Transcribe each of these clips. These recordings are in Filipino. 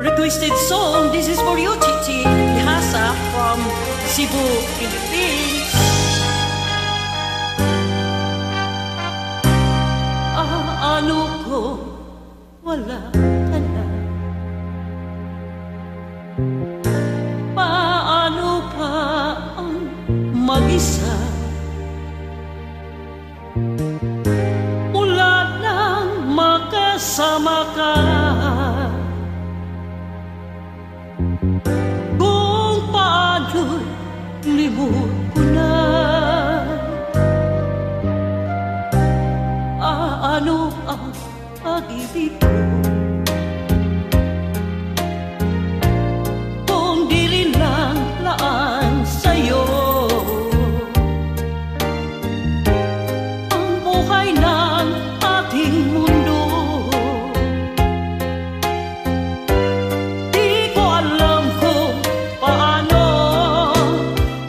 Requested song, this is for you, Chichi Ihasa from Cebu, Philippines. Ano ko, wala ka na. Paano pa ang mag-isa? Wala nang makasama ka. Kung paano'y libot ko na. Ano ang pag-ibig ko? Kung di rin lang laan sa'yo ang buhay ng ating mundo. Di ko alam kung paano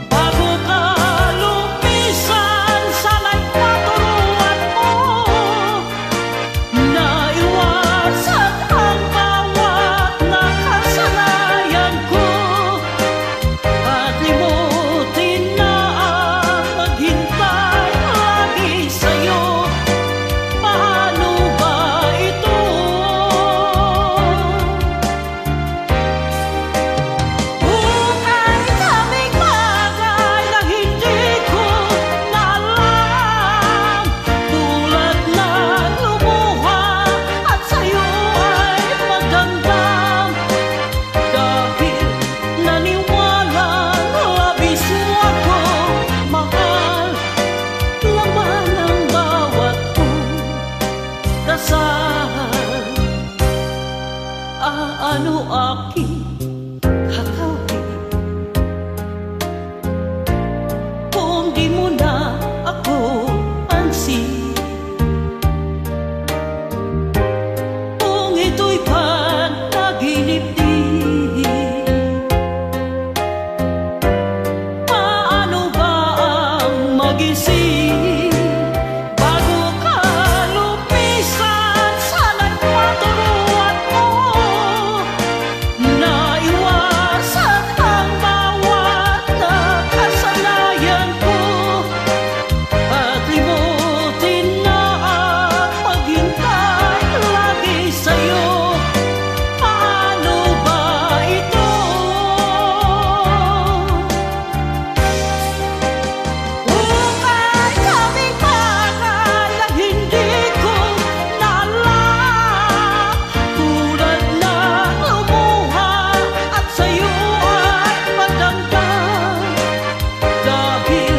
bago ka lumisan, sana'y paturuan mo. Naiwasan ang bawat nakasanayan ko at limutin na ang maghintay lagi sa'yo. Paano ba ito? Kung ay kaming bagay na hindi ko na alam, tulad ng lumuha at sa'yo ay magdamdam. Dahil naniwalang labis mo ako mahal, laman ng bawat dasal. Ano aking kakawin kung di mo na ako pansin? Kung ito'y panaginip din, paano ba ang magising? Bago ka lumisan, sana'y paturuan mo. Naiwasan ang bawat nakasanayan ko at limutin na ang maghintay lagi sa'yo. Paano ba ito? Kung ay kaming bagay na hindi ko na alam, tulad ng lumuha at sa'yo ay magdamdam. Dahil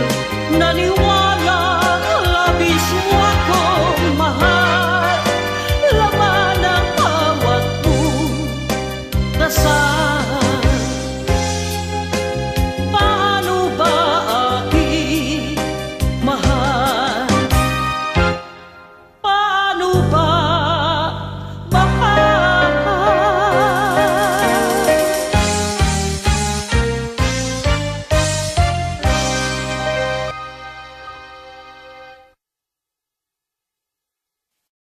naniwalang labis mo akong mahal, laman ng bawat dasal.